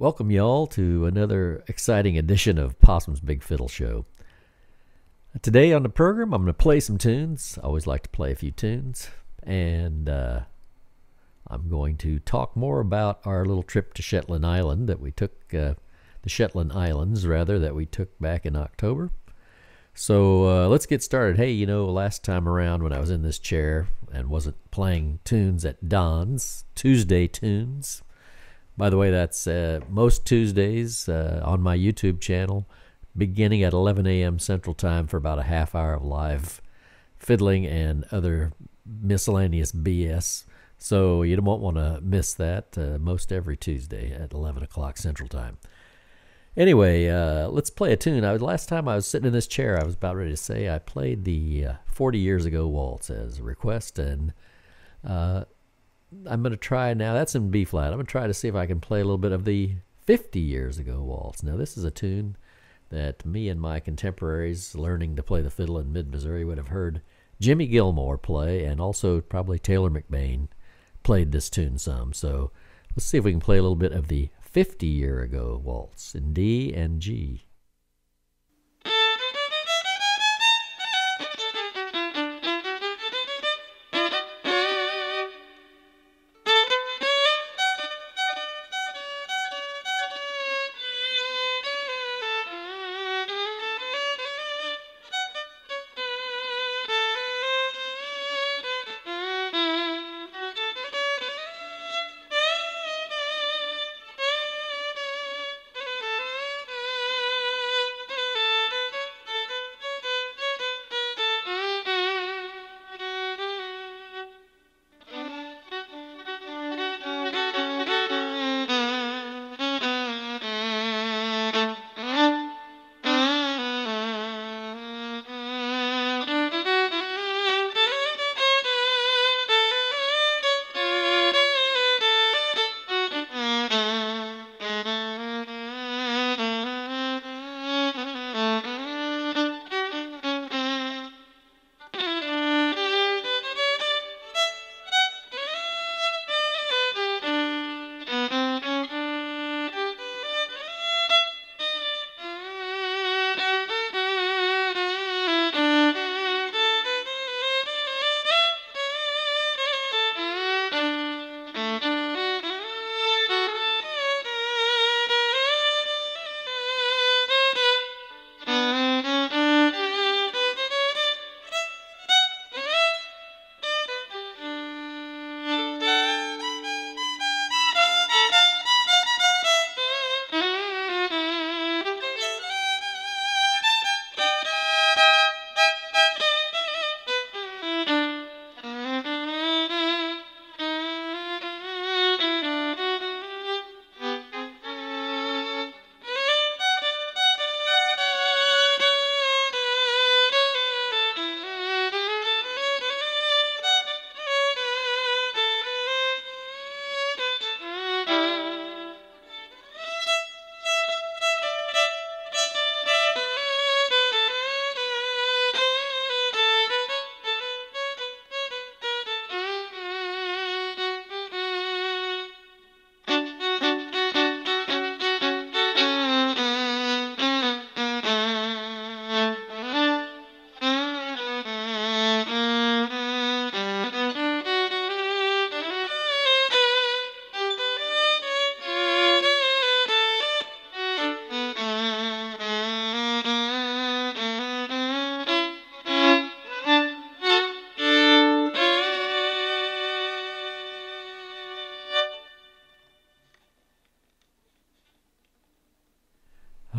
Welcome, y'all, to another exciting edition of Possum's Big Fiddle Show. Today on the program, I'm going to play some tunes. I always like to play a few tunes. And I'm going to talk more about our little trip to Shetland Island that we took, the Shetland Islands, rather, that we took back in October. So let's get started. Hey, you know, last time around when I was in this chair and wasn't playing tunes at Don's, Tuesday tunes. By the way, that's most Tuesdays on my YouTube channel, beginning at 11 a.m. Central Time for about a half hour of live fiddling and other miscellaneous BS. So you won't want to miss that most every Tuesday at 11 o'clock Central Time. Anyway, let's play a tune. Last time I was sitting in this chair, I was about ready to say I played the 40 Years Ago Waltz as a request, and I'm going to try now. That's in B flat. I'm going to try to see if I can play a little bit of the 50 Years Ago Waltz. Now, this is a tune that me and my contemporaries learning to play the fiddle in mid-Missouri would have heard Jimmy Gilmore play, and also probably Taylor McBain played this tune some. So let's see if we can play a little bit of the 50 Year Ago Waltz in D and G.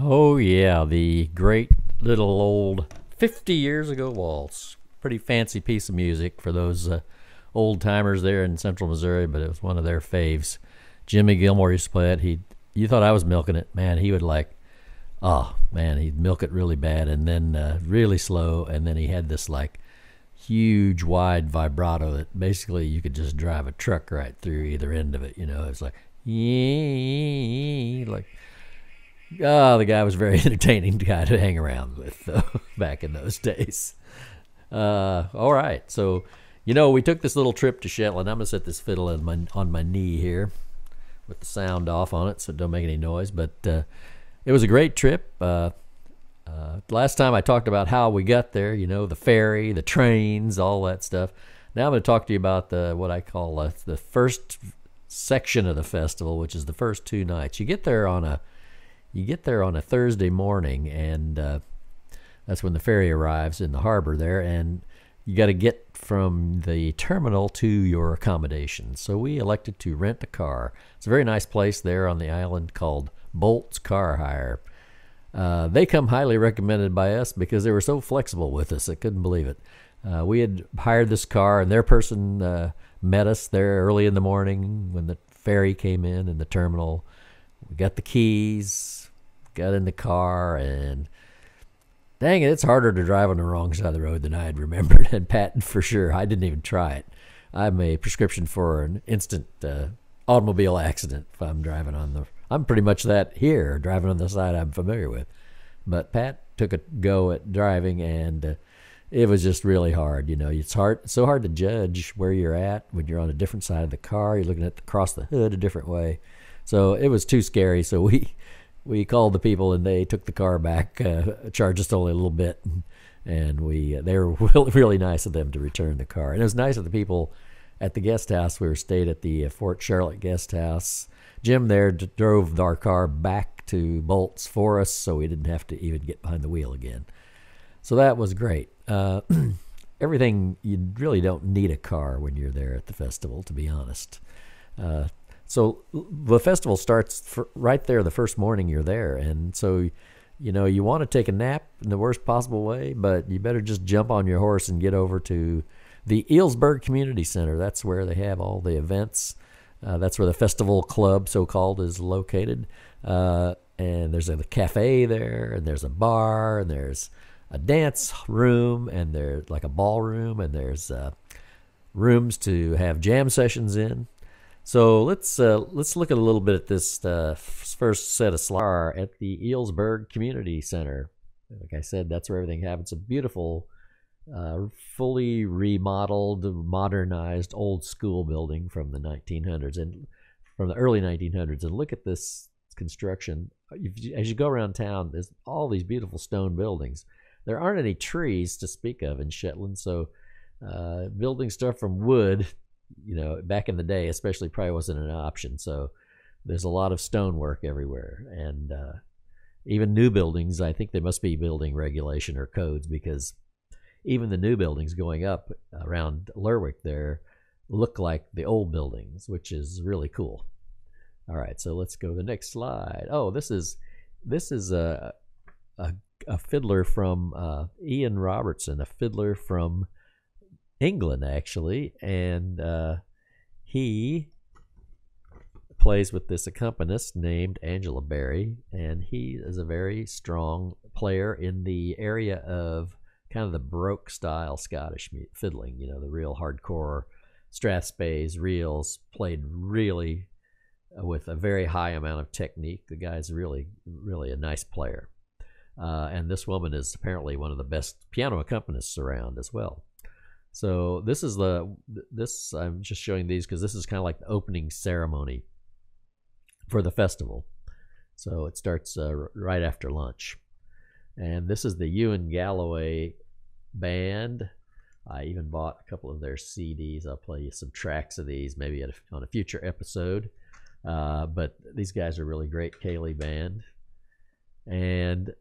Oh, yeah, the great little old 50 Years Ago Waltz. Pretty fancy piece of music for those old timers there in central Missouri, but it was one of their faves. Jimmy Gilmore used to play it. You thought I was milking it. Man, he would he'd milk it really bad and then really slow, and then he had this like huge wide vibrato that basically you could just drive a truck right through either end of it. You know, it's like, yeah, like, oh, the guy was very entertaining guy to hang around with back in those days. All right, so, you know, we took this little trip to Shetland. I'm going to set this fiddle on my knee here. with the sound off on it so it don't make any noise. But it was a great trip. Last time I talked about how we got there, you know, the ferry, the trains, all that stuff. Now I'm going to talk to you about what I call the first section of the festival, which is the first 2 nights. You get there on a Thursday morning, and that's when the ferry arrives in the harbor there, and you got to get from the terminal to your accommodation. So we elected to rent a car. It's a very nice place there on the island called Bolt's Car Hire. They come highly recommended by us because they were so flexible with us. I couldn't believe it. We had hired this car, and their person met us there early in the morning when the ferry came in the terminal. We got the keys, got in the car, and dang it, it's harder to drive on the wrong side of the road than I had remembered. And Pat, for sure, I didn't even try it. I'm a prescription for an instant automobile accident if I'm driving on the... I'm pretty much that here, driving on the side I'm familiar with. But Pat took a go at driving, and it was just really hard. You know, it's so hard to judge where you're at when you're on a different side of the car. You're looking at across the hood a different way. So it was too scary. So we called the people, and they took the car back, charged us only a little bit, and they were really nice of them to return the car. And it was nice of the people at the guest house. We stayed at the Fort Charlotte guest house. Jim there drove our car back to Bolt's for us, so we didn't have to even get behind the wheel again. So that was great. Everything, you really don't need a car when you're there at the festival, to be honest. So the festival starts right there the first morning you're there, and so you know you want to take a nap in the worst possible way, but you better just jump on your horse and get over to the Eelsburg Community Center. That's where they have all the events. That's where the festival club, so-called, is located. And there's a cafe there, and there's a bar, and there's a dance room, and there's like a ballroom, and there's rooms to have jam sessions in. So let's look at a little bit at this first set of slides at the Eelsburg Community Center. Like I said, that's where everything happens. It's a beautiful, fully remodeled, modernized, old school building from the 1900s and from the early 1900s. And look at this construction. As you go around town, there's all these beautiful stone buildings. There aren't any trees to speak of in Shetland, so building stuff from wood, you know, back in the day especially, probably wasn't an option. So there's a lot of stonework everywhere, and even new buildings, I think there must be building regulation or codes, because even the new buildings going up around Lerwick there look like the old buildings, which is really cool. All right, so let's go to the next slide. Oh, this is a fiddler from Ian Robertson, a fiddler from England, actually, and he plays with this accompanist named Angela Berry, and he is a very strong player in the area of kind of the Baroque style Scottish fiddling, you know, the real hardcore strathspeys, reels, played really with a very high amount of technique. The guy's really, really a nice player. And this woman is apparently one of the best piano accompanists around as well. So this is I'm just showing these because this is kind of like the opening ceremony for the festival. So it starts right after lunch. And this is the Ewan Galloway Band. I even bought a couple of their CDs. I'll play you some tracks of these maybe on a future episode. But these guys are really great, Cayley Band. And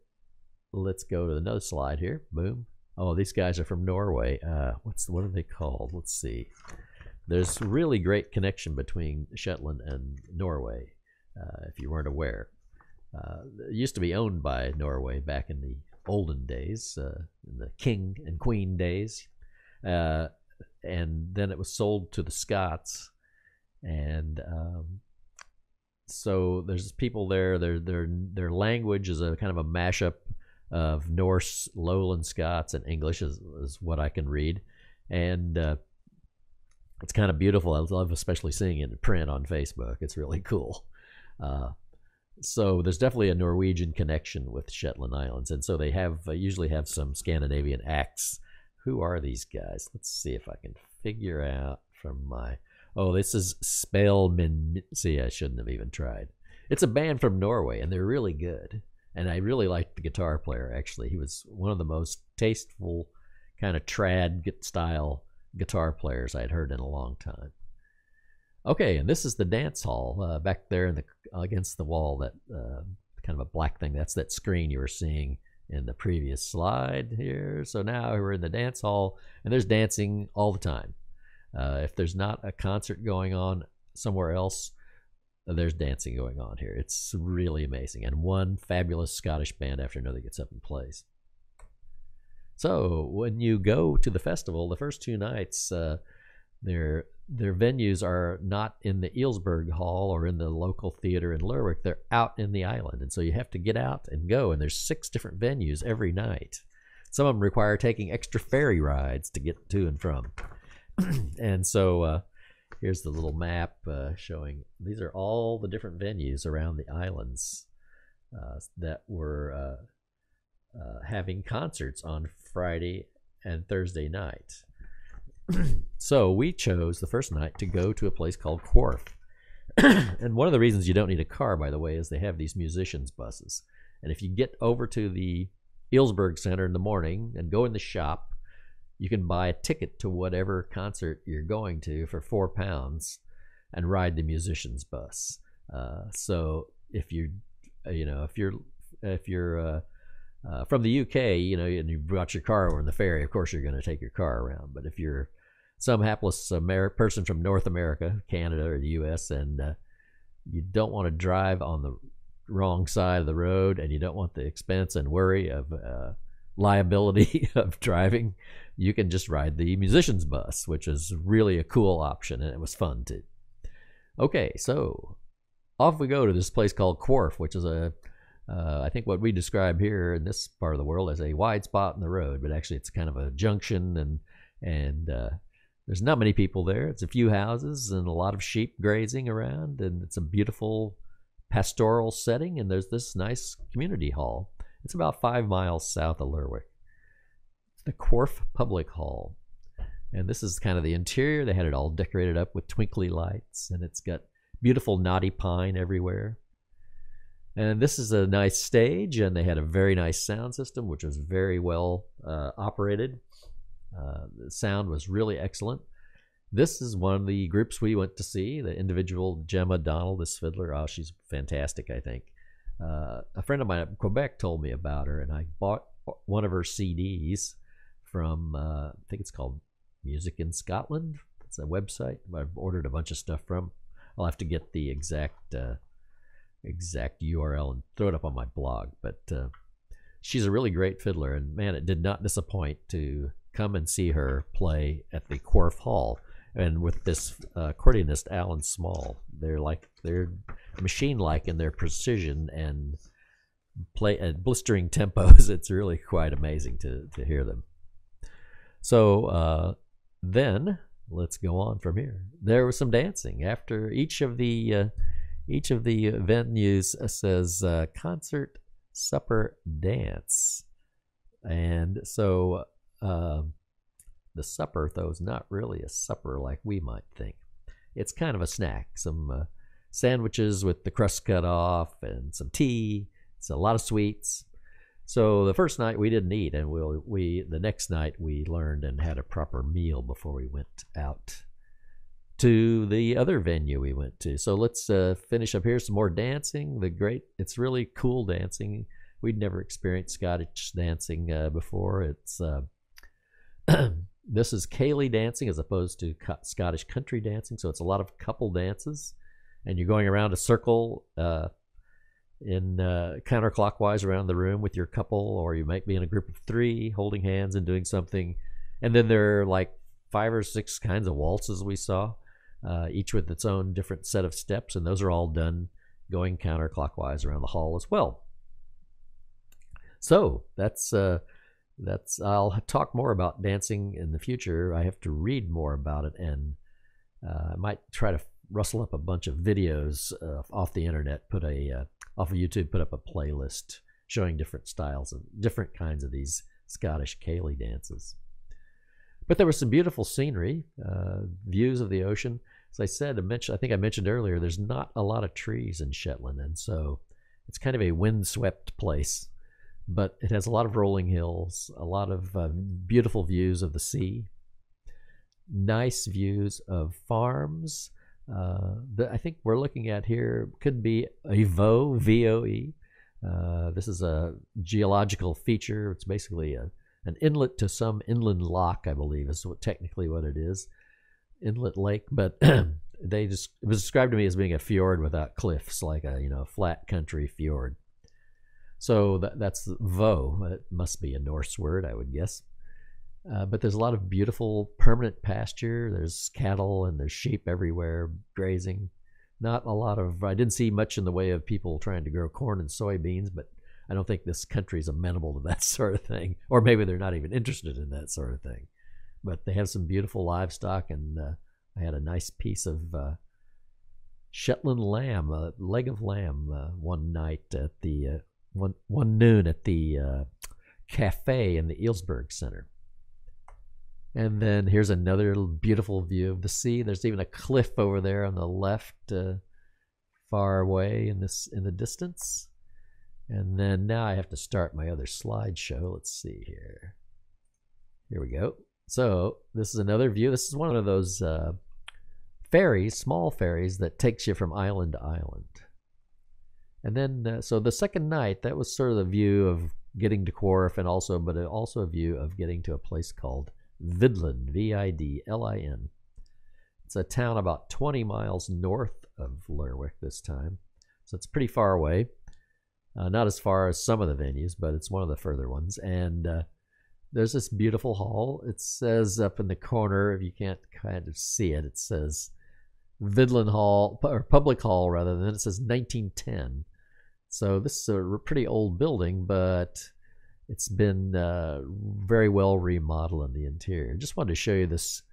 let's go to another slide here. Boom. Oh, these guys are from Norway. What are they called? Let's see. There's really great connection between Shetland and Norway, if you weren't aware. It used to be owned by Norway back in the olden days, in the king and queen days. And then it was sold to the Scots. And so there's people there. Their language is a kind of a mashup of Norse, Lowland Scots, and English is what I can read. And it's kind of beautiful. I love especially seeing it in print on Facebook. It's really cool. So there's definitely a Norwegian connection with Shetland Islands. And so they usually have some Scandinavian acts. Who are these guys? Let's see if I can figure out from my... Oh, this is Spelman. See, I shouldn't have even tried. It's a band from Norway, and they're really good. And I really liked the guitar player, actually. He was one of the most tasteful, kind of trad style guitar players I'd heard in a long time. Okay, and this is the dance hall back there in the against the wall, that kind of a black thing. That's that screen you were seeing in the previous slide here. So now we're in the dance hall, and there's dancing all the time. If there's not a concert going on somewhere else, there's dancing going on here. It's really amazing. And one fabulous Scottish band after another gets up and plays. So when you go to the festival, the first 2 nights, their venues are not in the Eelsburg Hall or in the local theater in Lerwick. They're out in the island. And so you have to get out and go. And there's 6 different venues every night. Some of them require taking extra ferry rides to get to and from. And so here's the little map showing these are all the different venues around the islands that were having concerts on Friday and Thursday night. So we chose the first night to go to a place called Quarff. And one of the reasons you don't need a car, by the way, is they have these musicians buses. And if you get over to the Eelsburg Center in the morning and go in the shop, you can buy a ticket to whatever concert you're going to for £4 and ride the musicians bus. So if you're from the UK, and you brought your car over in the ferry, of course you're going to take your car around. But if you're some hapless person from North America, Canada, or the US, and you don't want to drive on the wrong side of the road, and you don't want the expense and worry of liability of driving, you can just ride the musicians bus, which is really a cool option, and it was fun too. Okay, so off we go to this place called Quarff, which is I think what we describe here in this part of the world as a wide spot in the road, but actually it's kind of a junction, and there's not many people there. It's a few houses and a lot of sheep grazing around, and it's a beautiful pastoral setting, and there's this nice community hall. It's about 5 miles south of Lerwick. It's the Quarff Public Hall. And this is kind of the interior. They had it all decorated up with twinkly lights, and it's got beautiful knotty pine everywhere. And this is a nice stage, and they had a very nice sound system, which was very well operated. The sound was really excellent. This is one of the groups we went to see, the individual Gemma Donnell, this fiddler. Oh, she's fantastic, I think. A friend of mine at Quebec told me about her, and I bought one of her CDs from, I think it's called Music in Scotland. It's a website I've ordered a bunch of stuff from. I'll have to get the exact URL and throw it up on my blog. But she's a really great fiddler, and man, it did not disappoint to come and see her play at the Quarff Hall. And with this accordionist Alan Small, they're machine-like in their precision and play at blistering tempos. It's really quite amazing to hear them. So then let's go on from here. There was some dancing after each of the venues says concert, supper, dance, and so the supper, though, is not really a supper like we might think. It's kind of a snack, some sandwiches with the crust cut off and some tea. It's a lot of sweets. So the first night we didn't eat, and the next night we learned and had a proper meal before we went out to the other venue we went to. So let's finish up here. Some more dancing. It's really cool dancing. We'd never experienced Scottish dancing before. It's this is Ceilidh dancing as opposed to Scottish country dancing. So it's a lot of couple dances, and you're going around a circle in counterclockwise around the room with your couple, or you might be in a group of 3 holding hands and doing something. And then there are like 5 or 6 kinds of waltzes we saw, each with its own different set of steps, and those are all done going counterclockwise around the hall as well. So that's I'll talk more about dancing in the future. I have to read more about it, and I might try to rustle up a bunch of videos off the internet, off of YouTube, put up a playlist showing different styles of different kinds of these Scottish Ceilidh dances. But there was some beautiful scenery, views of the ocean. as I said, I think I mentioned earlier, there's not a lot of trees in Shetland, and so it's kind of a windswept place. But it has a lot of rolling hills, a lot of beautiful views of the sea, nice views of farms. I think we're looking at here could be a VOE, V-O-E. This is a geological feature. It's basically an inlet to some inland lock, I believe, is technically what it is. Inlet lake, but it was described to me as being a fjord without cliffs, like a flat country fjord. So that's Vo. It must be a Norse word, I would guess. But there's a lot of beautiful permanent pasture. There's cattle and there's sheep everywhere grazing. Not a lot of, I didn't see much in the way of people trying to grow corn and soybeans, but I don't think this country is amenable to that sort of thing. Or maybe they're not even interested in that sort of thing. But they have some beautiful livestock, and I had a nice piece of Shetland lamb, a leg of lamb, one night at the one noon at the cafe in the Eelsburg Center. And then here's another beautiful view of the sea. There's even a cliff over there on the left, far away in the distance. And then now I have to start my other slideshow. Let's see here. Here we go. So this is another view. This is one of those ferries, small ferries, that takes you from island to island. And then, so the second night, that was sort of the view of getting to Quarff, and also a view of getting to a place called Vidlin, V-I-D-L-I-N. It's a town about 20 miles north of Lerwick this time, so it's pretty far away. Not as far as some of the venues, but it's one of the further ones. And there's this beautiful hall. It says up in the corner, if you can't kind of see it, it says Vidlin Hall, or Public Hall rather, than it says 1910. So this is a pretty old building, but it's been very well remodeled in the interior. Just wanted to show you this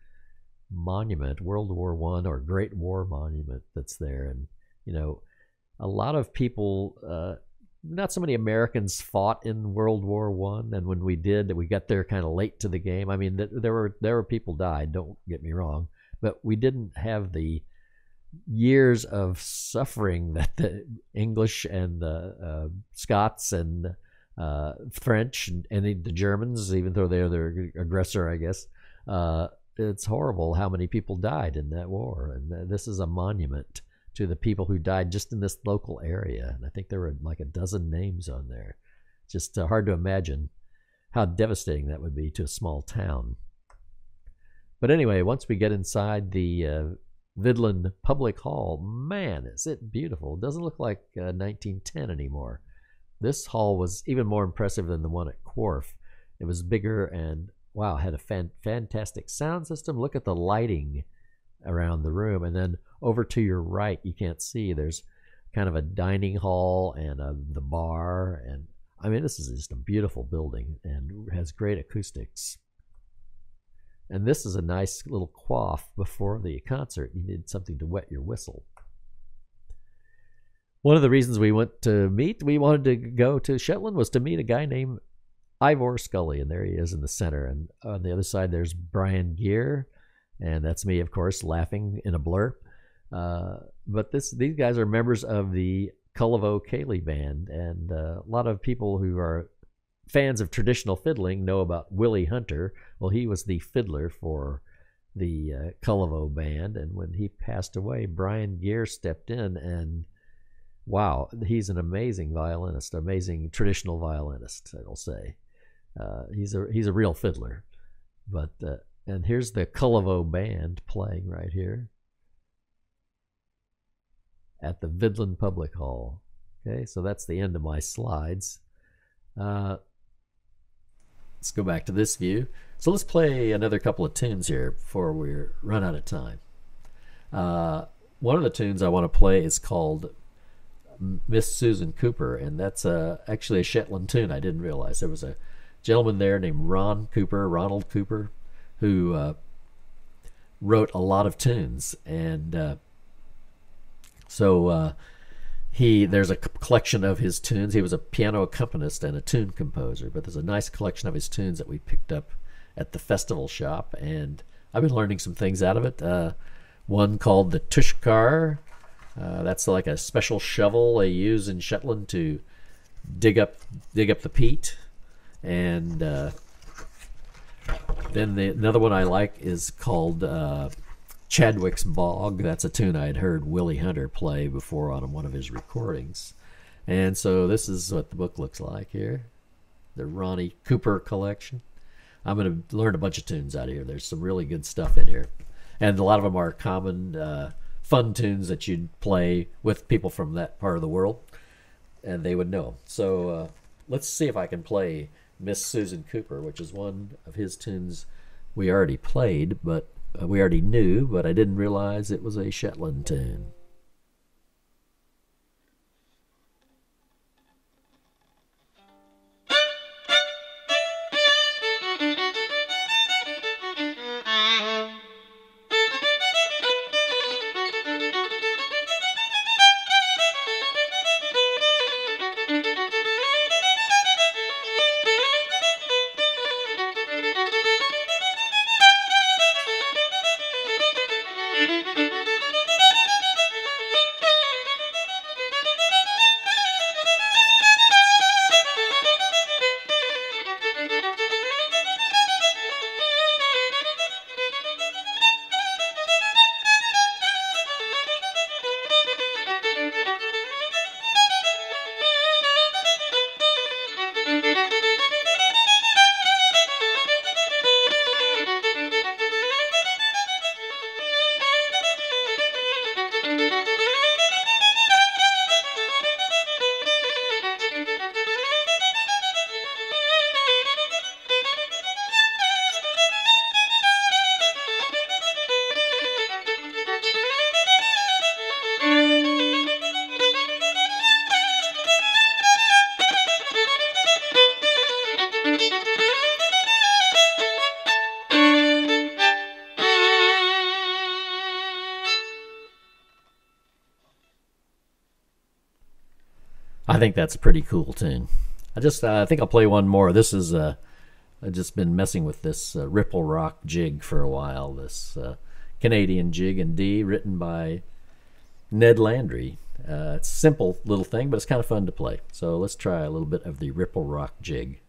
monument, World War I or Great War Monument that's there. And, a lot of people, not so many Americans fought in World War I, and when we did, we got there kind of late to the game. I mean, there were people died, don't get me wrong, but we didn't have the years of suffering that the English and the Scots and French and the Germans, even though they're the aggressor, I guess. It's horrible how many people died in that war, and this is a monument to the people who died just in this local area. And I think there were like a dozen names on there. Just hard to imagine how devastating that would be to a small town. But anyway, once we get inside the Vidlin Public Hall, man, is it beautiful. It doesn't look like 1910 anymore. This hall was even more impressive than the one at Quarff. It was bigger and, wow, had a fantastic sound system. Look at the lighting around the room. And then over to your right, you can't see, there's kind of a dining hall and the bar. And I mean, this is just a beautiful building and has great acoustics. And this is a nice little quaff before the concert. You need something to wet your whistle. One of the reasons we wanted to go to Shetland was to meet a guy named Ivor Scully, and there he is in the center. And on the other side, there's Brian Gear, and that's me, of course, laughing in a blur. But these guys are members of the Cullevo Ceilidh Band, and a lot of people who are fans of traditional fiddling know about Willie Hunter. Well, he was the fiddler for the Cullevo Band, and when he passed away, Brian Gear stepped in, and wow, he's an amazing violinist, amazing traditional violinist, I'll say. He's a real fiddler. But and here's the Cullevo Band playing right here at the Vidlin Public Hall. Okay, so that's the end of my slides. Let's go back to this view. So let's play another couple of tunes here before we run out of time. One of the tunes I want to play is called Miss Susan Cooper, and that's actually a Shetland tune. I didn't realize there was a gentleman there named Ronald Cooper, who wrote a lot of tunes, and there's a collection of his tunes. He was a piano accompanist and a tune composer, but there's a nice collection of his tunes that we picked up at the festival shop, and I've been learning some things out of it. one called the Tushkar. That's like a special shovel they use in Shetland to dig up the peat. And then another one I like is called Chadwick's Bog. That's a tune I'd heard Willie Hunter play before on one of his recordings. And so this is what the book looks like here, the Ronnie Cooper collection. I'm going to learn a bunch of tunes out of here. There's some really good stuff in here. And a lot of them are common, fun tunes that you'd play with people from that part of the world, and they would know. So let's see if I can play Miss Susan Cooper, which is one of his tunes we already played, but we already knew, but I didn't realize it was a Shetland tune. I think that's a pretty cool tune. I think I'll play one more. This is I've just been messing with this Ripple Rock jig for a while. This Canadian jig in D, written by Ned Landry. It's a simple little thing, but it's kind of fun to play. So let's try a little bit of the Ripple Rock jig.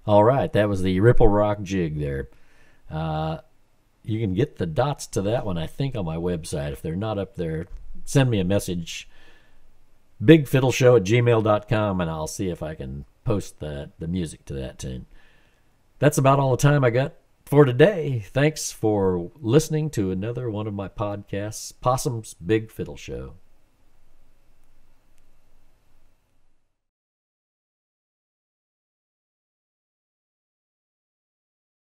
All right, that was the Ripple Rock jig there. You can get the dots to that one, I think, on my website. If they're not up there, send me a message, bigfiddleshow@gmail.com, and I'll see if I can post the music to that tune. That's about all the time I got for today. Thanks for listening to another one of my podcasts, Possum's Big Fiddle Show.